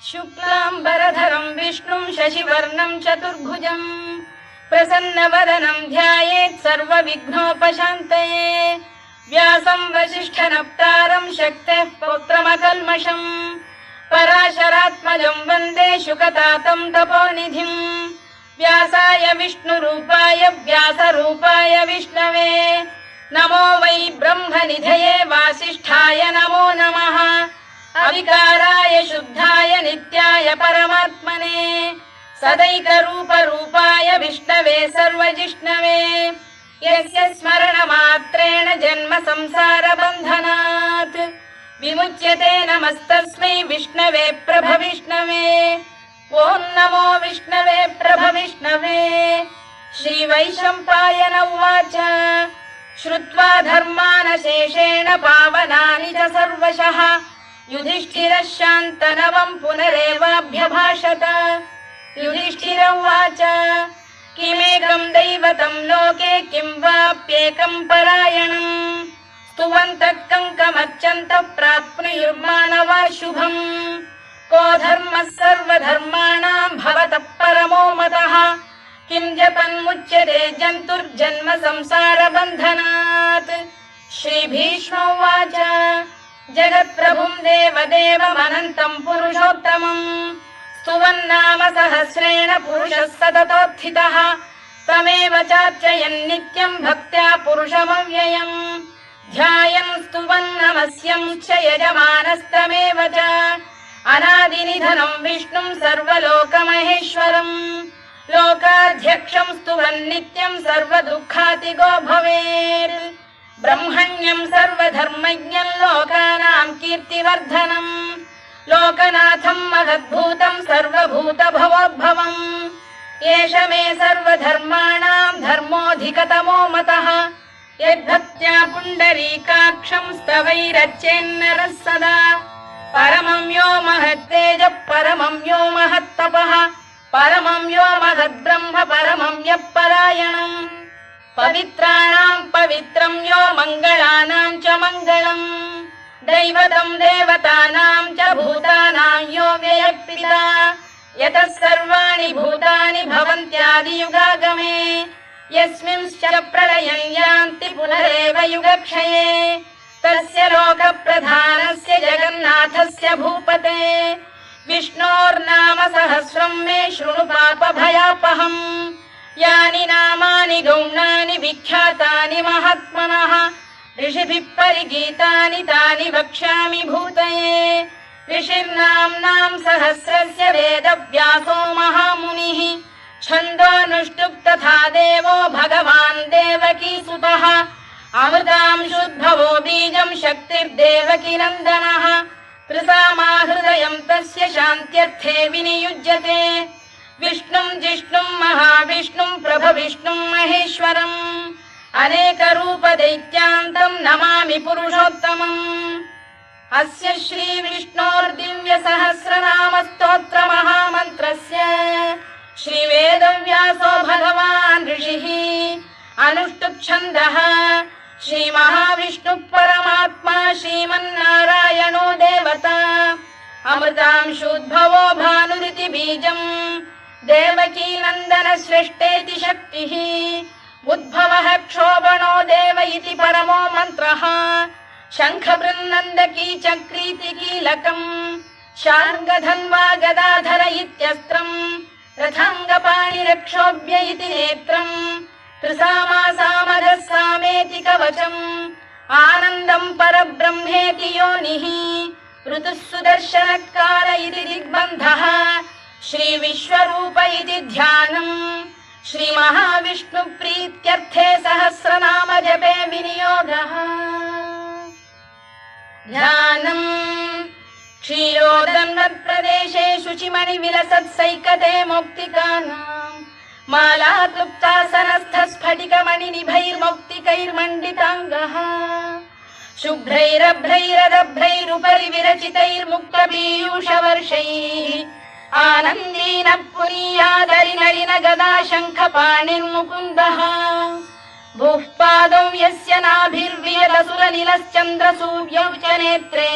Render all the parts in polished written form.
शुक्लाम्बरधरं विष्णुं शशिवर्णं चतुर्भुजं प्रसन्नवदनं ध्यायेत् सर्वविघ्नोपशान्तये। व्यासं वसिष्ठनप्तारं शक्तेः पौत्रमकल्मषं पराशरात्मजं वन्दे शुकतातं तपोनिधिं। व्यासाय विष्णुरूपाय व्यासरूपाय विष्णवे नमो वै ब्रह्मनिधये वासिष्ठाय नमो नमः। अविकाराय शुद्धाय नित्याय परमात्मने सदैकरूपरूपाय विष्णवे सर्वजिष्णवे यस्य स्मरणमात्रेण जन्म संसारबन्धनात् विमुच्यते। नमस्तस्मै विष्णवे प्रभविष्णवे। ॐ नमो विष्णवे प्रभविष्णवे। श्रीवैशम्पायन उवाच श्रुत्वा धर्मानशेषेण पावनानि च सर्वशः युधिष्ठिरः शान्तनवं पुनरेवाभ्यभाषत। युधिष्ठिर उवाच किमेकं दैवतं लोके किं वाप्येकं परायणं स्तुवन्तः कङ्कमर्चन्तः प्राप्नुयुर्मानवा शुभम्। को धर्मः सर्वधर्माणां भवतः परमो मतः किं जपन्मुच्यते जन्तुर्जन्म संसारबन्धनात्। श्रीभीष्म उवाच जगत्प्रभुं देवदेवमनन्तं पुरुषोत्तमं स्तुवन्नाम सहस्रेण पुरुषः सततोत्थितः तमेव चार्चयन् नित्यं भक्त्या पुरुषमव्ययम् ध्यायन् स्तुवन् नमस्यं च यजमानस्तमेव च अनादिनिधनं विष्णुं सर्वलोकमहेश्वरम् लोकाध्यक्षं स्तुवन् नित्यं सर्वदुःखातिगो भवेत्। ब्रह्मण्यं सर्वधर्मज्ञं लोकानां कीर्तिवर्धनम् लोकनाथं महद्भूतं सर्वभूतभवोद्भवम् एष मे सर्वधर्माणां धर्मोऽधिकतमो मतः यद्भक्त्या पुण्डरीकाक्षं स्तवैरर्चेन्नरः सदा परमं यो महत्तेजः परमं यो महत्तपः परमं यो महद्ब्रह्म परमं यः परायणम् पवित्राणां पवित्रं यो मङ्गलानां च मङ्गलम् दैवतं देवतानां च भूतानां यो व्ययः यतः सर्वाणि भूतानि भवन्त्यादियुगागमे यस्मिंश्च प्रलयं यान्ति पुनरेव युगक्षये तस्य लोकप्रधानस्य जगन्नाथस्य भूपते विष्णोर्नाम सहस्रं मे शृणु पापभयापहम् यानि नामानि गौणानि विख्यातानि महात्मनः ऋषिभिः परिगीतानि तानि वक्ष्यामि भूतये। ऋषिर्नाम्नां सहस्रस्य वेदव्यासो महामुनिः छन्दोऽनुष्टुप् तथा देवो भगवान् देवकीसुतः अमृतांशुद्भवो बीजं शक्तिर्देवकीनन्दनः त्रिसामाहृदयं तस्य शान्त्यर्थे विनियुज्यते विष्णुं जिष्णुं महाविष्णुं प्रभविष्णुं महेश्वरम् अनेकरूपदैत्यान्तं नमामि पुरुषोत्तमम्। अस्य श्रीविष्णोर्दिव्यसहस्रनामस्तोत्रमहामन्त्रस्य श्रीवेदव्यासो भगवान् ऋषिः अनुष्टुप्-छन्दः श्रीमहाविष्णुः परमात्मा श्रीमन्नारायणो देवता अमृतांशुद्भवो भानुरिति बीजम् देवकी नन्दनश्रेष्ठेति शक्तिः उद्भवः क्षोभणो देव इति परमो मन्त्रः शङ्खबृन्नन्दकी चक्रीति कीलकम् शार्ङ्गधन्वा गदाधर इत्यस्त्रम् रथाङ्गपाणिरक्षोभ्य इति नेत्रम् त्रिसामासामरः सामेति कवचम् आनन्दं परब्रह्मेति योनिः ऋतुः सुदर्शनकाल इति दिग्बन्धः श्रीविश्वरूप इति ध्यानम् श्रीमहाविष्णुप्रीत्यर्थे सहस्रनाम जपे विनियोगः। ध्यानम् क्षीरोदन्वत्प्रदेशे शुचिमणिविलसत्सैकते मौक्तिकानाम् मालाक्लुप्तासनस्थस्फटिकमणिनिभैर्मौक्तिकैर्मण्डिताङ्गः शुभ्रैरभ्रैरदभ्रैरुपरि विरचितैर्मुक्तपीयूषवर्षैः आनन्दीन पुरीयादरिनलिन गदा शङ्खपाणिर्मुकुन्दः भूः पादौ यस्य नाभिर्वियदसुरनिलश्चन्द्रसूर्यौ च नेत्रे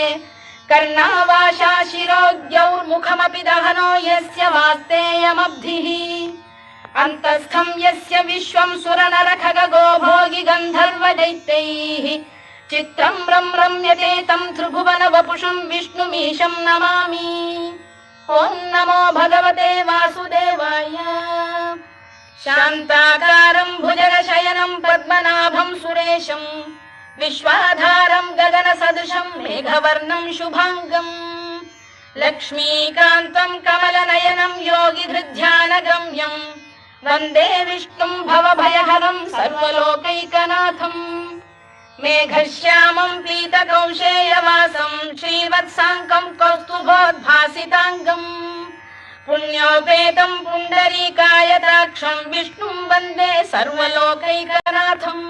कर्णावाशा शिरोद्यौर्मुखमपि दहनो यस्य वास्तेयमब्धिः अन्तस्थं यस्य विश्वं सुरनरखगो भोगि गन्धर्वदैत्यैः चित्रं रम्यते तं त्रिभुवन वपुषं विष्णुमीशं नमामि। ॐ नमो भगवते वासुदेवाय। शान्ताकारं भुजगशयनं पद्मनाभं सुरेशं विश्वाधारं गगनसदृशं मेघवर्णं शुभाङ्गम् लक्ष्मीकान्तं कमलनयनं योगिधृध्यानगम्यं वन्दे विष्णुं भवभयहरं सर्वलोकैकनाथम् मेघश्यामं पीतकौशेयवासं श्रीवत्साङ्कं कौस्तुभोद्भासिताङ्गम् पुण्योपेतं पुण्डरीकायताक्षं विष्णुं वन्दे सर्वलोकैकनाथम्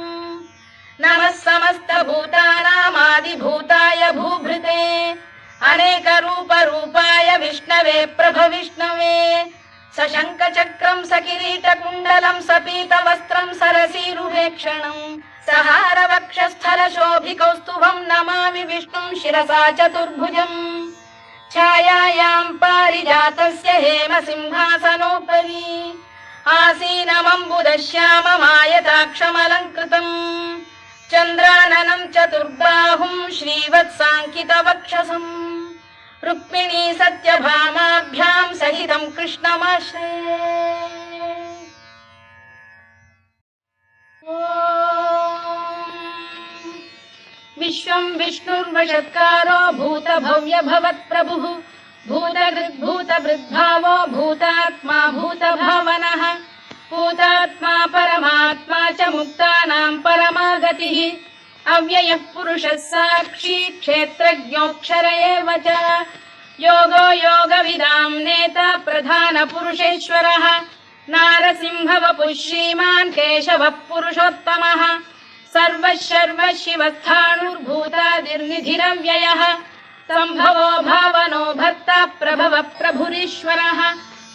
नमः समस्तभूतानामादिभूताय भूभृते अनेकरूपरूपाय विष्णवे प्रभविष्णवे सशङ्खचक्रं सकिरीटकुण्डलं सपीतवस्त्रं सरसीरुहेक्षणं सहारवक्षस्थलशोभिकौस्तुभं नमामि विष्णुं शिरसा चतुर्भुजम् छायायां पारिजातस्य हेमसिंहासनोपरि आसीनमम्बुदश्याममायताक्षमलङ्कृतम् चन्द्राननं चतुर्बाहुं श्रीवत्साङ्कितवक्षसम् रुक्मिणी सत्यभामाभ्यां सहितं कृष्णमाश्रये। विश्वं विष्णुर्वषत्कारो भूतभव्य भवत्प्रभुः भूतभृद्भावो भूतात्मा भूतभावनः भूतात्मा परमात्मा च मुक्तानां परमागतिः अव्ययः पुरुषः साक्षी क्षेत्रज्ञोऽक्षर एव च योगो योगविदां नेता प्रधानपुरुषेश्वरः नारसिंहवपुः श्रीमान् केशवः पुरुषोत्तमः सर्वः शर्वः शिवस्थाणुर्भूतादिर्निधिरव्ययः सम्भवो भावनो भर्ता प्रभवः प्रभुरीश्वरः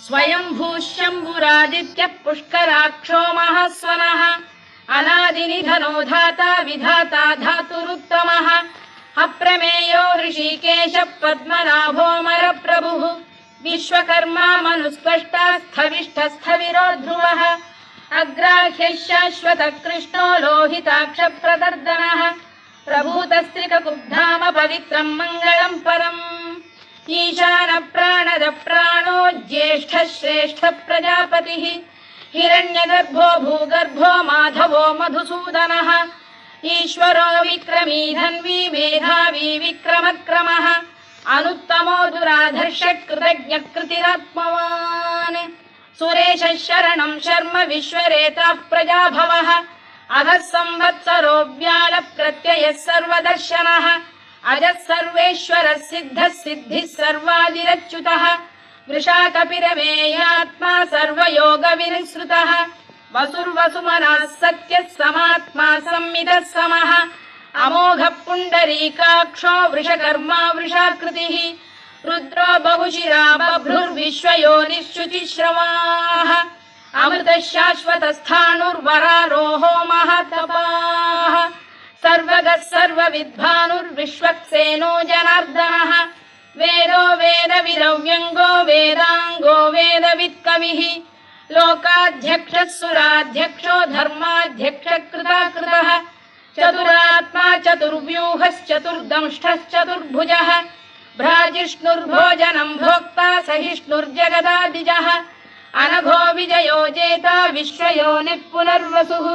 स्वयंभूः शम्भुरादित्यः पुष्कराक्षो महास्वनः अनादिनिधनो धाता विधाता धातुरुत्तमः अप्रमेयो ऋषिकेशः पद्मनाभोऽमरप्रभुः विश्वकर्मा मनुस्पष्टा स्थविष्ठस्थविरो ध्रुवः अग्राह्यः शाश्वतः कृष्णो लोहिताक्षप्रदर्दनः प्रभूतस्त्रिककुब्धाम पवित्रं मङ्गलं परम् ईशानप्राणदप्राणो ज्येष्ठः श्रेष्ठः प्रजापतिः हिरण्यगर्भो भूगर्भो माधवो मधुसूदनः ईश्वरो विक्रमी धन्वी मेधावी विक्रमक्रमः अनुत्तमो दुराधर्षः कृतज्ञः कृतिरात्मवान् सुरेशः शरणं शर्म विश्वरेताः प्रजाभवः अधः संवत्सरो व्यालप्रत्ययः सर्वदर्शनः अजः सर्वेश्वरः सिद्धः सिद्धिः सर्वादिरच्युतः वृषाकपिरमेयात्मा सर्वयोगविनिसृतः वसुर्वसुमनः सत्यः समात्मा संमितः समः अमोघः पुण्डरीकाक्षो वृषकर्मा वृषाकृतिः रुद्रो बहुशिरा बभ्रुर्विश्वयोनिश्रुतिश्रवाः अमृतः शाश्वतस्थाणुर्वरारोहो महातपाः सर्वगः सर्वविद्भानुर्विश्वक्सेनो जनार्दनः वेदो वेदविदव्यङ्गो वेदाङ्गो वेदवित्कविः लोकाध्यक्षः सुराध्यक्षो धर्माध्यक्षः कृताकृतः चतुरात्मा चतुर्व्यूहश्चतुर्दंष्टश्चतुर्भुजः भ्राजिष्णुर्भोजनं भोक्ता सहिष्णुर्जगदादिजः अनघो विजयो जेता विश्वयोनिः पुनर्वसुः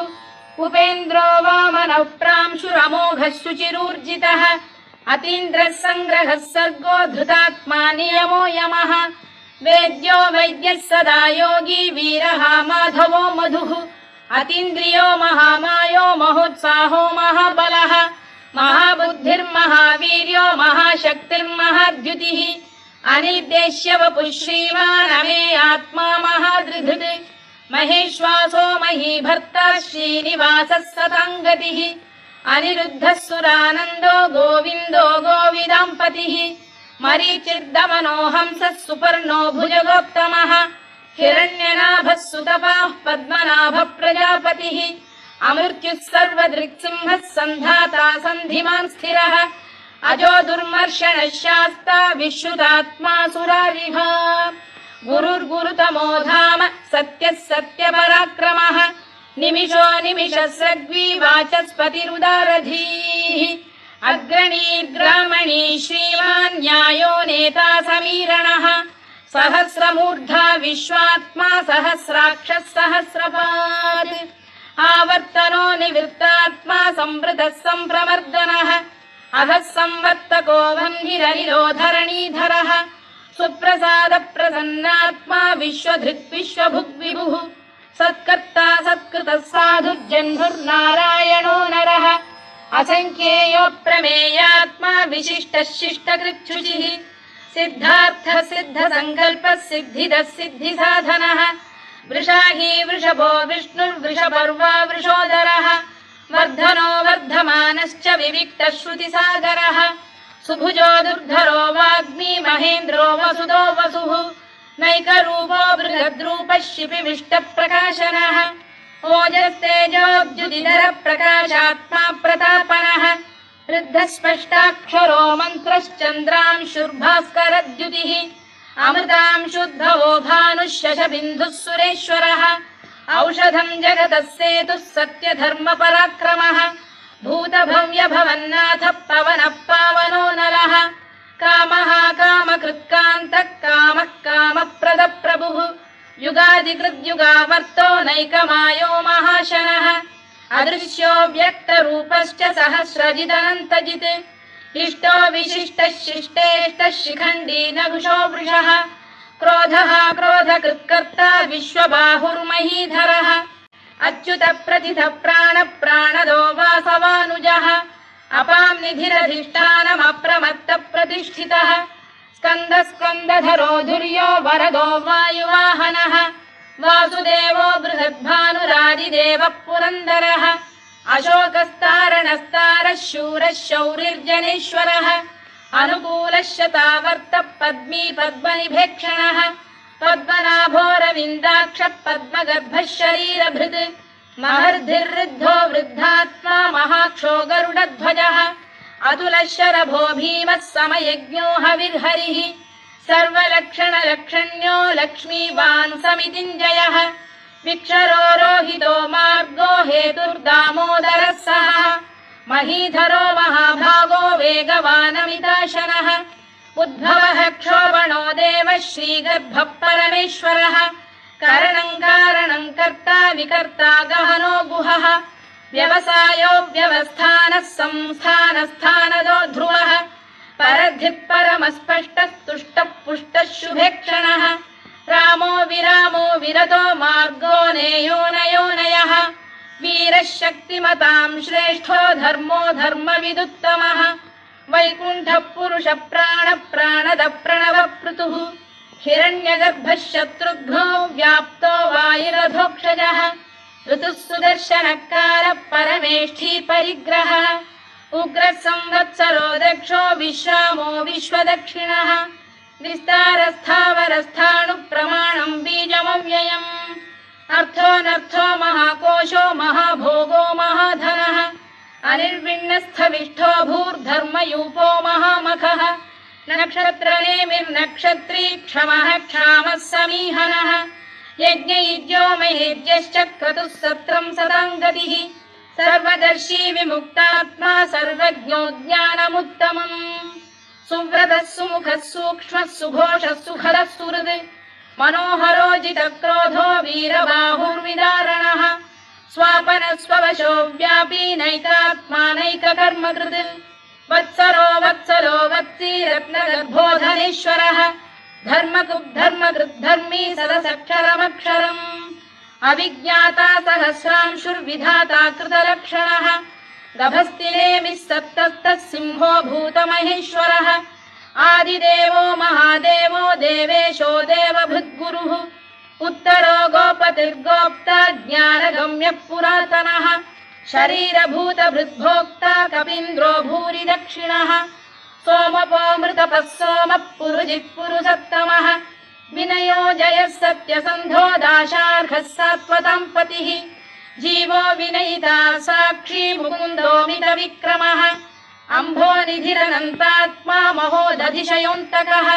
उपेन्द्रो वामनः प्रांशुरमोघः शुचिरूर्जितः अतीन्द्रः सङ्ग्रहः सर्गो धृतात्मा नियमो यमः वेद्यो वैद्यः सदा योगी वीरः माधवो मधुः अतीन्द्रियो महामायो महोत्साहो महाबलः महाबुद्धिर्महावीर्यो महाशक्तिर्महाद्युतिः अनिर्देश्य वपुः श्रीमान् अमे आत्मा महाधृधृत् महेश्वासो महीभर्ता श्रीनिवासः सताङ्गतिः अनिरुद्धः सुरानन्दो गोविन्दो गोविदाम्पतिः मरीचिर्दमनो हंसः सुपर्णो भुजगोत्तमः हिरण्यनाभः सुतपाः पद्मनाभः प्रजापतिः अमृत्युः सर्वदृक्सिंहः सन्धाता सन्धिमान् स्थिरः अजो दुर्मर्षणः शास्ता विश्रुतात्मा सुरारिः गुरुर्गुरुतमो धाम सत्यः सत्यपराक्रमः निमिषो निमिषस्रग्वी वाचस्पतिरुदारधीः अग्रणीर्ग्रामणी श्रीमान् न्यायो नेता समीरणः सहस्रमूर्धा विश्वात्मा सहस्राक्षः सहस्रपात् आवर्तनो निवृत्तात्मा संवृतः सम्प्रमर्दनः अधः संवर्तको वह्निरनिरो धरणीधरः सुप्रसाद प्रसन्नात्मा विश्वधृक् विश्वभुग्विभुः सत्कर्ता सत्कृतः साधुर्जह्नुर्नारायणो नरः असंख्येयो प्रमेयात्मा विशिष्टः शिष्टकृच्छुचिः सिद्धार्थः सिद्धसङ्कल्पः सिद्धिदः सिद्धिसाधनः वृषाही वृषभो विष्णुर्वृषपर्वा वृषोदरः वर्धनो वर्धमानश्च विविक्तः श्रुतिसागरः सुभुजो दुर्धरो वाग्मी महेन्द्रो वसुदो वसुः नैकरूपो बृहद्रूपः शिपिविष्टप्रकाशनः ओजस्तेजोद्युदिधर प्रकाशात्मा प्रतापनः ऋद्धस्पष्टाक्षरो मन्त्रश्चन्द्रांशुर्भास्करद्युतिः अमृतांशुद्भवो भानुः शशबिन्दुः सुरेश्वरः औषधम् जगतः सेतुः सत्यधर्मपराक्रमः भूतभव्यभवन्नाथः पवनः पावनो नरः कामः कामकृत्कान्तः कामः कामप्रदप्रभुः युगादिकृद्युगावर्तो नैकमायो महाशनः अदृश्यो व्यक्तरूपश्च सहस्रजिदनन्तजित् इष्टो विशिष्टः शिष्टेष्टः शिखण्डी नघुषो वृषः क्रोधः क्रोधकृत्कर्ता विश्वबाहुर्महीधरः अच्युत प्रतिथ प्राण प्राणदो वासवानुजः अपां निधिरधिष्ठानमप्रमत्त प्रतिष्ठितः स्कन्द स्कन्दधरो धुर्यो वरदो वायुवाहनः वासुदेवो बृहद्भानुरादिदेवः पुरन्दरः अशोकस्तारणस्तारः शूरः शौरिर्जनेश्वरः अनुकूलः शतावर्तः पद्मी पद्मनिभेक्षणः पद्मनाभोरविन्दाक्षः पद्मगर्भः शरीरभृत् महर्धिर्वृद्धो वृद्धात्मा महाक्षो गरुडध्वजः अतुलः शरभो भीमः समयज्ञो हविर्हरिः सर्वलक्षणलक्षण्यो लक्ष्मीवान् समितिञ्जयः विक्षरो रोहितो मार्गो हेतुर्दामोदरः सः महीधरो महाभागो वेगवानमिताशनः उद्भवः क्षोभणो देवः श्रीगर्भः परमेश्वरः करणं कारणं कर्ता विकर्ता गहनो गुहः व्यवसायो व्यवस्थानः संस्थानस्थानदो ध्रुवः परधिः परमस्पष्टस्तुष्टः पुष्टः शुभेक्षणः रामो विरामो विरतो मार्गो नेयोनयोनयः वीरः शक्तिमतां श्रेष्ठो धर्मो धर्मविदुत्तमः वैकुण्ठः पुरुष प्राण प्राणद प्रणवपृतुः हिरण्यगर्भः शत्रुघ्नो व्याप्तो वायुरधोक्षजः ऋतुः सुदर्शनकारः परमेष्ठी परिग्रहः उग्रः संवत्सरो दक्षो विश्रामो विश्वदक्षिणः विस्तारस्थावरस्थाणुः प्रमाणं बीजमव्ययम् अर्थोऽनर्थो महाकोशो महाभोगो महाधनः अनिर्विण्णस्थविष्ठो भूर्धर्मयूपो महामखः नक्षत्रनेमिर्नक्षत्री क्षमः क्षामः समीहनः यज्ञयुज्यो महेज्यश्च क्रतुः सत्रं सदाङ्गतिः सर्वदर्शी विमुक्तात्मा सर्वज्ञो ज्ञानमुत्तमम् सुव्रतः सुमुखः सूक्ष्मः सुघोषः सुखदः सुहृद् मनोहरोजितक्रोधो वीरबाहुर्विदारणः स्वापनः स्ववशो व्यापी नैकात्मा नैककर्मकृत् वत्सरो वत्सलो वत्सी रत्नगर्भोधनेश्वरः धर्मकृद्धर्मी सदसक्षरमक्षरम् अविज्ञाता सहस्रांशुर्विधाता कृतलक्षणः गभस्तिनेमिः सप्तस्तः सिंहो भूतमहेश्वरः आदिदेवो महादेवो देवेशो देवभृद्गुरुः उत्तरो गोपतिर्गोप्ता ज्ञानगम्यः पुरातनः शरीरभूतभृद्भोक्ता कपीन्द्रो भूरि दक्षिणः सोमपोऽमृतपः सोमः पुरुजित् पुरुषत्तमः विनयो जयः सत्यसन्धो दाशार्हः सात्वतां पतिः जीवो विनयिता साक्षी मुकुन्दो मितविक्रमः अम्भोनिधिरनन्तात्मा महोदधिशयोऽन्तकः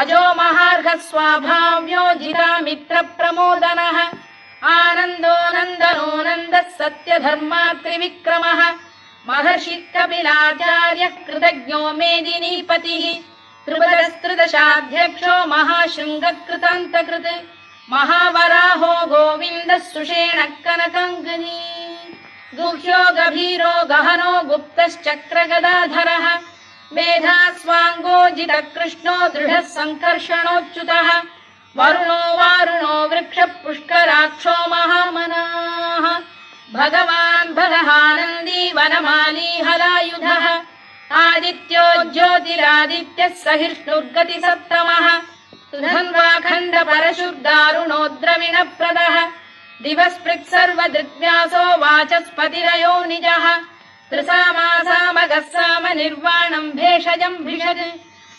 अजो महार्घः स्वाभाव्यो जितामित्रप्रमोदनः आनन्दो नन्दनो नन्दः सत्यधर्मा त्रिविक्रमः महर्षि कपिलाचार्यः कृतज्ञो मेदिनीपतिः त्रिपदस्त्रिदशाध्यक्षो महाशृङ्गकृतान्तकृत् महावराहो गोविन्दः सुषेणः कनकाङ्गनी गुह्यो गभीरो गहनो गुप्तश्चक्रगदाधरः मेधास्वाङ्गो जितकृष्णो दृढः सङ्कर्षणोच्युतः वरुणो वारुणो वृक्षः पुष्कराक्षो महामनाः भगवान् भगहानन्दी वनमाली हलायुधः आदित्यो ज्योतिरादित्यः सहिष्णुर्गतिसत्तमः सुधन्वाखण्ड परशुर्दारुणो द्रविणप्रदः दिवस्पृक् सर्वदृग्व्यासो वाचस्पतिरयो निजः त्रिसामासामगः साम निर्वाणम् भेषजम् भिषज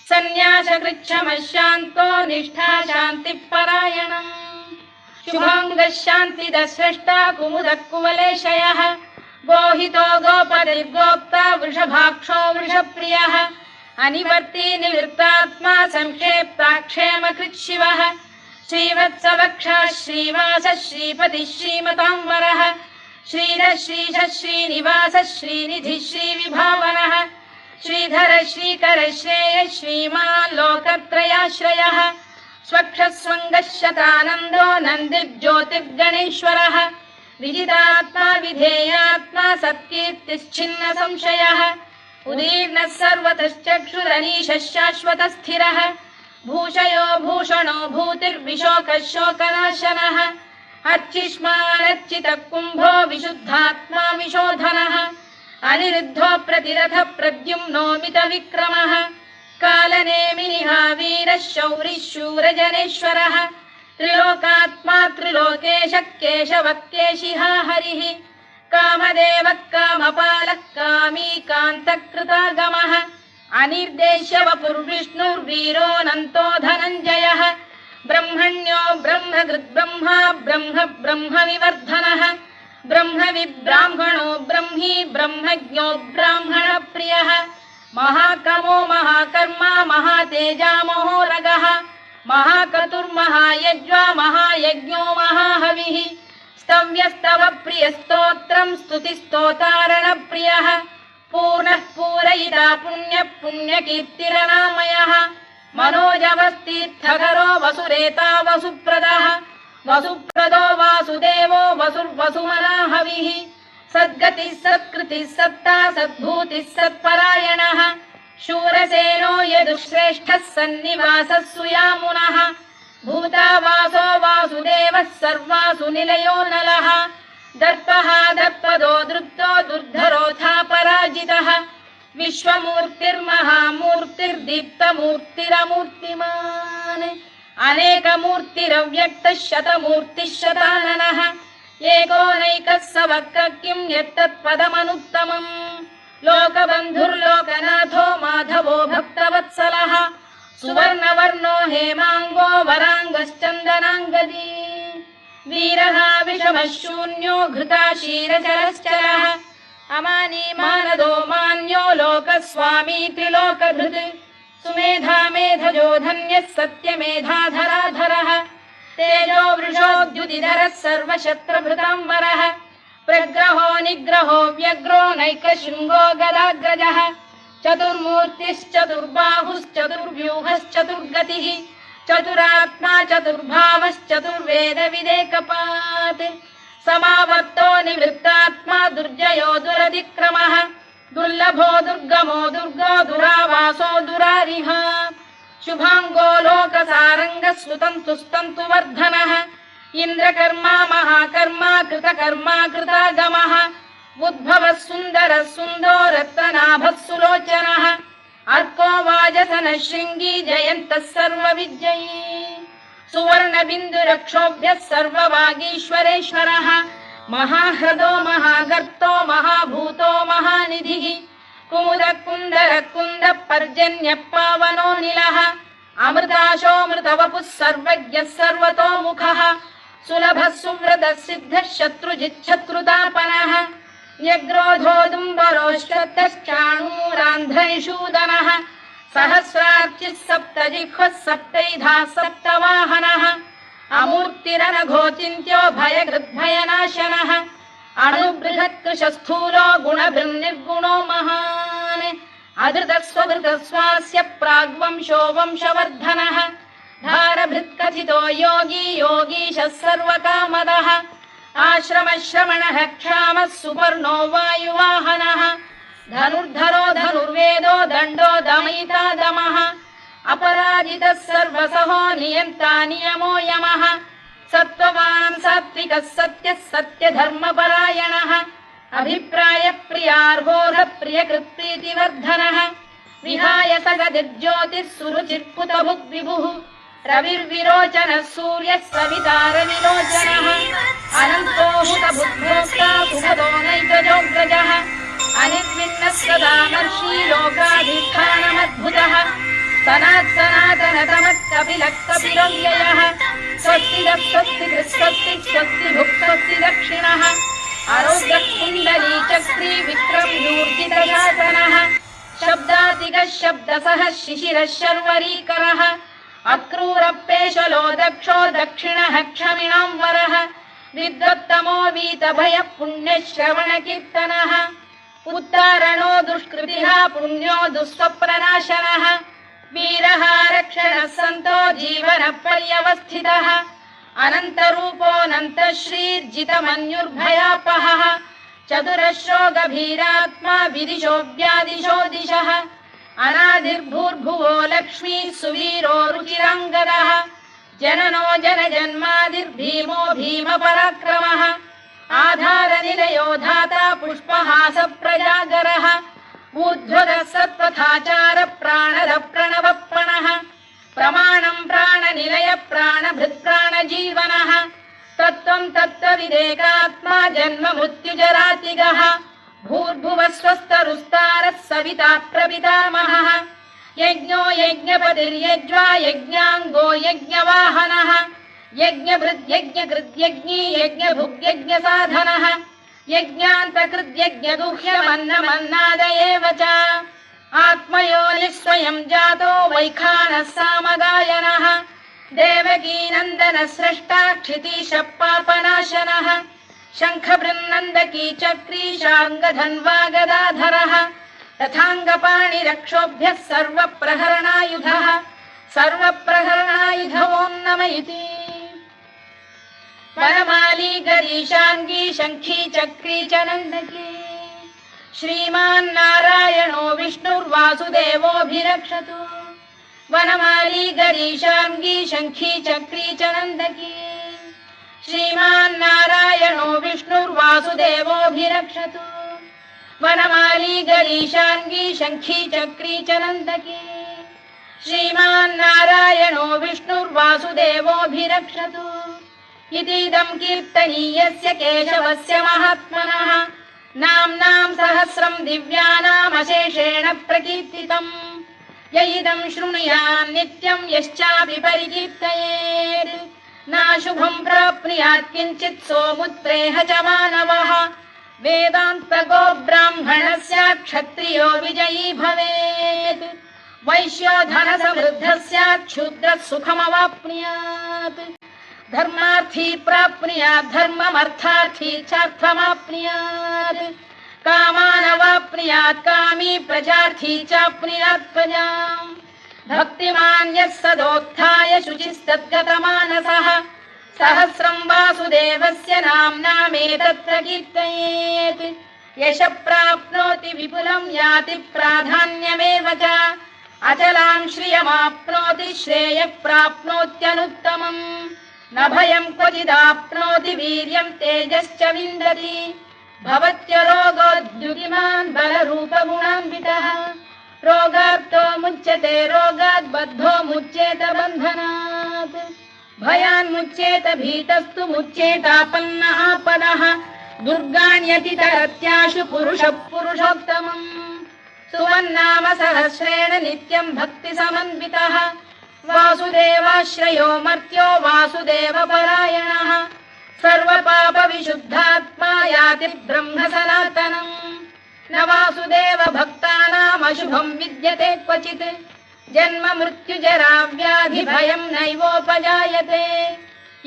सन्न्यासकृच्छमः शान्तो निष्ठा शान्तिः परायणम् शुभाङ्गः शान्तिदः स्रष्टा कुमुदः कुवलेशयः गोहितो गोपतिर्गोप्ता वृषभाक्षो वृषप्रियः अनिवर्ती निवृत्तात्मा संक्षेप्ताक्षेमकृच्छिवः श्रीवत्सवक्षः श्रीवासः श्रीपतिः श्रीमताम्बरः श्रीधः श्रीशः श्रीनिवासः श्रीनिधिः श्रीविभावनः श्रीधर श्रीकर श्रेयः श्रीमान् लोकत्रयाश्रयः स्वक्षः स्वङ्गः शतानन्दो नन्दिर्ज्योतिर्गणेश्वरः विजितात्मा विधेयात्मा सत्कीर्तिश्चिन्न संशयः उदीर्णः सर्वतश्चक्षुरनीशः शाश्वतस्थिरः भूषयो भूषणो भूतिर्विशोकः शोकनाशनः अर्चिष्मानर्चितः कुम्भो विशुद्धात्मा विशोधनः अनिरुद्धो प्रतिरथ प्रद्युम्नो मितविक्रमः कालनेमिनिहा वीरः शौरिः शूरजनेश्वरः त्रिलोकात्मा त्रिलोकेशः केशवः केशिहा हरिः कामदेवः कामपालः कामी कान्तकृतागमः अनिर्देश्य वपुर्विष्णुर्वीरोऽनन्तो धनञ्जयः ब्रह्मण्यो ब्रह्मकृद्ब्रह्मा ब्रह्म ब्रह्मविवर्धनः ब्रह्मविब्राह्मणो ब्रह्मी ब्रह्मज्ञो ब्राह्मणप्रियः महाकमो महाकर्मा महातेजा महोरगः महाक्रतुर्महायज्वा महायज्ञो महाहविः स्तव्यस्तव प्रियस्तोत्रम् स्तुतिस्तोतारणप्रियः पूर्णः पूरयिता पुण्यः पुण्यकीर्तिरनामयः मनोजवस्तीर्थकरो वसुरेता वसुप्रदः वसुप्रदो वासुदेवो वसुर्वसुमनाहविः सद्गतिः सत्कृतिः सत्ता सद्भूतिः सत्परायणः शूरसेनो यदुश्रेष्ठः सन्निवासः सुयामुनः भूतावासो वासुदेवः सर्वासु निलयो नलः दर्पः दर्पदो दृप्तो दुर्धरोऽथा पराजितः विश्वमूर्तिर्महामूर्तिर्दीप्तमूर्तिरमूर्तिमान् अनेकमूर्तिरव्यक्तः शतमूर्तिः शताननः एकोनैकः स वक्र किम् यत्तत्पदमनुत्तमम् लोकबन्धुर्लोकनाथो माधवो भक्तवत्सलः सुवर्णवर्णो हेमाङ्गो वराङ्गश्चन्दनाङ्गदी वीरः विषमः शून्यो घृता क्षीरचरश्चरः अमानी मानदो मान्यो लोकस्वामी त्रिलोकधृत् सुमेधा मेधजो धन्यः सत्यमेधाधराधरः तेजो वृषोद्युतिधरः सर्वशत्रभृताम्बरः प्रग्रहो निग्रहो व्यग्रो नैकशृङ्गो गदाग्रजः चतुर्मूर्तिश्चतुर्बाहुश्चतुर्व्यूहश्चतुर्गतिः चतुरात्मा चतुर्भावश्चतुर्वेदविदेकपात् समावर्तो निवृत्तात्मा दुर्जयो दुरतिक्रमः दुर्लभो दुर्गमो दुर्गो दुरावासो दुरारिः शुभाङ्गो लोकसारङ्गः सुतन्तुस्तन्तु वर्धनः इन्द्रकर्मा महाकर्मा कृतकर्मा कृतागमः उद्भवः सुन्दरः सुन्दो रत्ननाभः सुलोचनः अर्को वाजसनः शृङ्गी जयन्तः सर्वविजयी सुवर्णबिन्दुरक्षोभ्यः सर्ववागीश्वरेश्वरः महाह्रदो महागर्तो महाभूतो महानिधिः कुमुदः कुन्दरः कुन्दः पर्जन्यः पावनो निलः अमृताशोऽमृतवपुः सर्वज्ञः सर्वतोमुखः सुलभः सुव्रतः सिद्धः शत्रुजिच्छत्रुतापनः न्यग्रोधोदुम्बरोश्चतश्चाणूरान्ध्रैषूदनः सहस्रार्चिः सप्तजिह्वः सप्तैधा सप्तवाहनः अमूर्तिरनघोचिन्त्यो भयकृद्भयनाशनः अणुबृहत्कृशस्थूलो गुणभृन्निर्गुणो महान् अधृतस्वधृतस्वास्य प्राग्वंशो वंशवर्धनः धारभृत्कथितो योगी योगीशः सर्वकामदः आश्रमश्रमणः क्षामः सुपर्णो वायुवाहनः धनुर्धरो धनुर्वेदो दण्डो दमयिता दमः अपराजितः सर्वसहो नियन्ता नियमो यमः सत्त्ववान् सात्विकः सत्यः सत्यधर्मपरायणः अभिप्रायप्रियार्होरः प्रियकृत्प्रीतिवर्धनः विहाय सगदिर्ज्योतिः सुरुचिर्पुतभुग्विभुः रविर्विरोचनः सूर्यः सवितारविलोचनः अनन्तो हुतबुद्भोक्ता सुखदो नैकजोग्रजः अनिर्विन्नः सदामर्षी लोकाधिष्ठानमद्भुतः सनातनतमः कपिलव्ययः स्वस्तिदः स्वस्तिकृत् स्वस्ति स्वस्तिभुक् स्वस्ति दक्षिणः आरोग्यकुण्डली चक्री विक्रम्यूर्जितशासनः शब्दातिगः शब्दसः शिशिरः शर्वरीकरः अक्रूरपेशलो दक्षो दक्षिणः क्षमिणां वरः विद्वत्तमो वीतभयः पुण्यश्रवणकीर्तनः उत्तारणो दुष्कृतिः पुण्यो दुःस्वप्ननाशनः वीरः रक्षणः सन्तो जीवनपर्यवस्थितः अनन्तरूपोऽनन्तश्रीर्जितमन्युर्भयापहः चतुरश्रो गभीरात्मा विदिशो व्यादिशो दिशः अनादिर्भूर्भुवो लक्ष्मीः सुवीरो रुचिराङ्गदः जननो जनजन्मादिर्भीमो भीमपराक्रमः आधारनिलयो धाता पुष्पहासप्रजागरः ऊर्ध्वगः सत्त्वथाचार प्राणद प्रणवप्रणः प्रमाणम् प्राणनिलय प्राणभृत्प्राणजीवनः तत्त्वम् तत्त्वविदेकात्मा जन्म मृत्युजरातिगः भूर्भुवः स्वस्तरुस्तारः सविता प्रपितामहः यज्ञो यज्ञपतिर्यज्वा यज्ञाङ्गो यज्ञवाहनः यज्ञभृद्यज्ञकृद्यज्ञी यज्ञभुग्यज्ञसाधनः यज्ञान्तकृद्यज्ञगुह्यमन्नमन्नाद एव च आत्मयोनिः स्वयं जातो वैखानः सामगायनः देवकीनन्दनः स्रष्टा क्षितीशः पापनाशनः शङ्खबृन्नन्दकी चक्री शार्ङ्गधन्वा गदाधरः तथाङ्गपाणिरक्षोभ्यः सर्वप्रहरणायुधः सर्वप्रहरणायुधवोन्नम इति वनमाली गरीशाङ्गी शङ्खी चक्री च नन्दकी श्रीमान्नारायणो विष्णुर्वासुदेवोऽभिरक्षतु वनमाली गरीशाङ्गी शङ्खी चक्री च नन्दकी श्रीमान्नारायणो विष्णुर्वासुदेवोऽभिरक्षतु वनमाली गरीशाङ्गी शङ्खी चक्री च नन्दकी श्रीमान्नारायणो विष्णुर्वासुदेवोऽभिरक्षतु इतीदम् कीर्तनीयस्य केशवस्य महात्मनः नाम्नाम् सहस्रम् दिव्यानामशेषेण प्रकीर्तितम् य इदम् शृणुयान् नित्यम् यश्चापि परिकीर्तयेत् नाशुभम् प्राप्नुयात् किञ्चित् सोमुत्रेह च मानवः वेदान्तको ब्राह्मणः स्यात् क्षत्रियो विजयी भवेत् वैश्यो धनसमृद्धः स्यात् क्षुद्रः सुखमवाप्नुयात् धर्मार्थी प्राप्नुयात् धर्ममर्थार्थी चार्थमाप्नुयात् कामानवाप्नुयात् कामी प्रजार्थी चाप्नुयात् प्रजाम् भक्तिमान् यः सदोत्थाय शुचिस्तद्गतमानसः सहस्रम् वासुदेवस्य नाम्नामेतत्र कीर्तयेत् यशः प्राप्नोति विपुलम् याति प्राधान्यमेव च अचलाम् श्रियमाप्नोति श्रेयः प्राप्नोत्यनुत्तमम् न भयम् क्वचिदाप्नोति वीर्यम् तेजश्च विन्दति भवत्य रोगोद्युतिमान् बलरूपगुणान्वितः रोगार्तो मुच्यते रोगात् बद्धो मुच्येत बन्धनात् भयान्मुच्येत भीतस्तु मुच्येतापन्न आपदः दुर्गाण्यतितरत्याशु पुरुषः पुरुषोत्तमम् सुवन्नाम सहस्रेण नित्यम् भक्तिसमन्वितः वासुदेवाश्रयो मर्त्यो वासुदेवपरायणः सर्वपापविशुद्धात्मा याति ब्रह्म सनातनम् न वासुदेव भक्तानाम् अशुभम् विद्यते क्वचित् जन्म मृत्युजरा व्याधि भयम् नैवोपजायते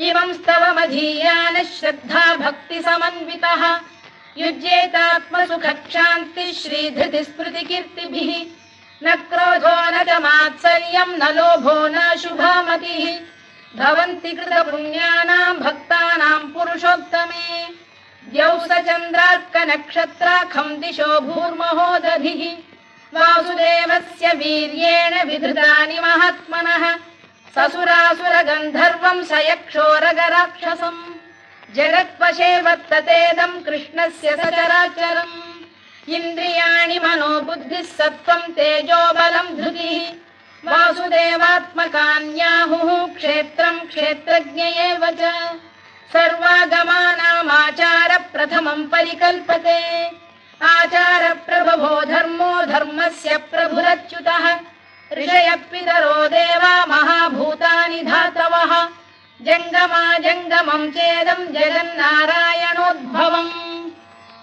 इमं स्तवमधीयानः श्रद्धा भक्ति समन्वितः युज्येतात्मसुखक्षान्तिः श्रीधृतिस्मृतिकीर्तिभिः न क्रोधो न च मात्सर्यम् न लोभो न शुभामतिः भवन्ति कृतपुण्यानाम् भक्तानाम् पुरुषोत्तमे द्यौः स चन्द्रार्कनक्षत्राखम् दिशो भूर्महोदधिः वासुदेवस्य वीर्येण विधृतानि महात्मनः ससुरासुरगन्धर्वम् स यक्षोरगराक्षसम् जगत्वशे वर्ततेदम् कृष्णस्य सचराचरम् इन्द्रियाणि मनो बुद्धिः सत्त्वम् तेजो बलम् धृतिः वासुदेवात्मकान्याहुः क्षेत्रम् क्षेत्रज्ञ एव च सर्वागमानामाचार प्रथमम् परिकल्पते आचार प्रभवो धर्मो धर्मस्य प्रभुरच्युतः ऋषयः पितरो देवा महाभूतानि धातवः जङ्गमा जङ्गमम् चेदम् जगन्नारायणोद्भवम्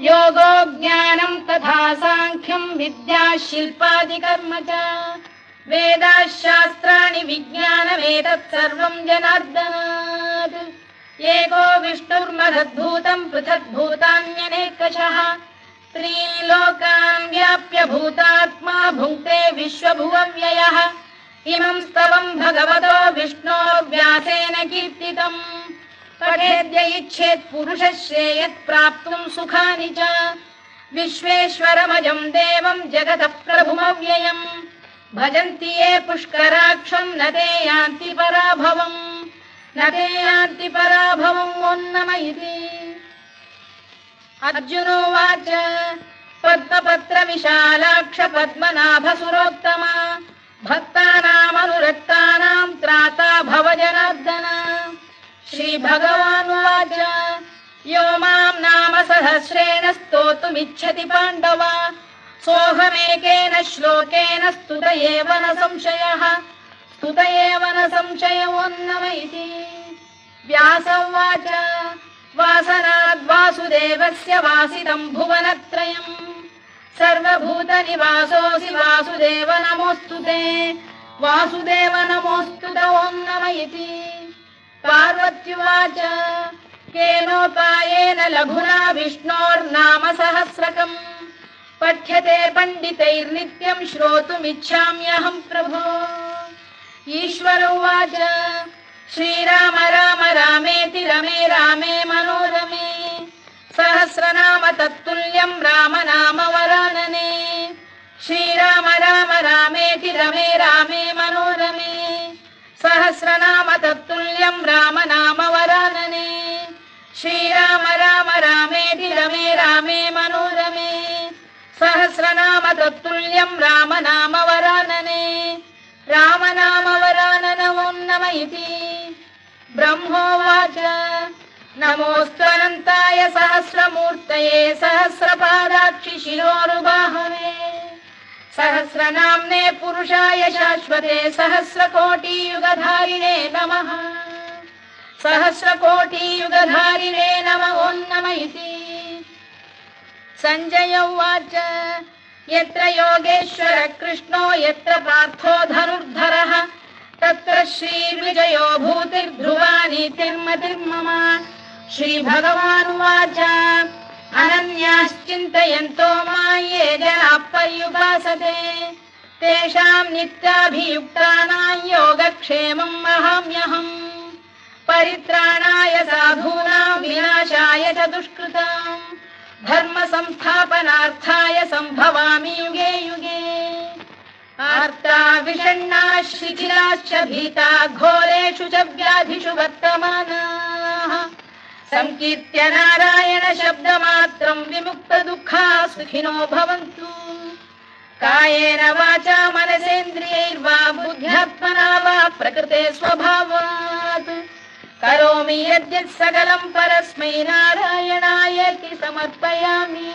योगो ज्ञानम् तथा साङ्ख्यम् विद्या शिल्पादिकर्म च वेदाः शास्त्राणि विज्ञानमेतत् सर्वम् जनार्दनात् एको विष्णुर्महद्भूतम् पृथग्भूतान्यनेकशः त्रीन् लोकान् व्याप्य भूतात्मा भुङ्क्ते विश्वभुवव्ययः इमम् स्तवम् भगवतो विष्णोर्व्यासेन कीर्तितम् पठेद्य इच्छेत् पुरुषः श्रेयत् प्राप्तुम् सुखानि च विश्वेश्वरमजम् देवम् जगतः प्रभुमव्ययम् भजन्ति ये पुष्कराक्षम् न ते यान्ति पराभवम् ओन्नम इति अर्जुनोवाच पद्मपत्र विशालाक्ष पद्मनाभ सुरोत्तमा भक्तानामनुरक्तानाम् त्राता भव जनार्दन श्रीभगवानुवाच यो माम् नाम सहस्रेण स्तोतुमिच्छति पाण्डव सोऽहमेकेन श्लोकेन स्तुत एव न संशयोऽन्नम इति व्यास उवाच वासनाद् वासुदेवस्य वासितम् भुवनत्रयम् सर्वभूतनिवासोऽसि वासुदेव नमोऽस्तु ते ओन्नम इति पार्वत्युवाच केनोपायेन लघुना विष्णोर्नाम सहस्रकम् पठ्यते पण्डितैर्नित्यम् श्रोतुमिच्छाम्यहम् प्रभो ईश्वर उवाच श्रीराम राम रामेति रमे रामे मनोरमे सहस्रनाम तत्तुल्यम् राम नाम वरानने श्रीराम राम रामेति रमे रामे मनोरमे सहस्रनाम तत्तुल्यम् राम नाम वरानने श्रीराम राम रामेति रमे रामे मनोरमे सहस्रनाम तत्तुल्यम् राम नाम वरानने राम नाम वरानन ओन्नम इति ब्रह्मोवाच नमोऽस्त्वनन्ताय सहस्रमूर्तये सहस्रपादाक्षि शिरोरुबाहवे सहस्रनाम्ने पुरुषाय शाश्वते सहस्रकोटियुगधारिणे नमः सहस्रकोटियुगधारिणे नम ओन्नम इति सञ्जय उवाच यत्र योगेश्वर कृष्णो यत्र पार्थो धनुर्धरः तत्र श्रीविजयो भूतिर्ध्रुवा नीतिर्मतिर्मम श्रीभगवानुवाच अनन्याश्चिन्तयन्तो मां ये जनाः पर्युपासते तेषाम् नित्याभियुक्तानां योगक्षेमम् वहाम्यहम् परित्राणाय साधूनां विनाशाय च दुष्कृताम् धर्म संस्थापनार्थाय सम्भवामि युगे युगे आर्ता विषण्णाः शिथिलाश्च भीता घोरेषु च व्याधिषु वर्तमानाः संकीर्त्य नारायण शब्दमात्रम् विमुक्तदुःखाः सुखिनो भवन्तु कायेन वाचा मनसेन्द्रियैर्वा बुद्ध्यात्मना वा प्रकृते स्वभावात् करोमि यद्यत् सकलम् परस्मै नारायणायेति समर्पयामि।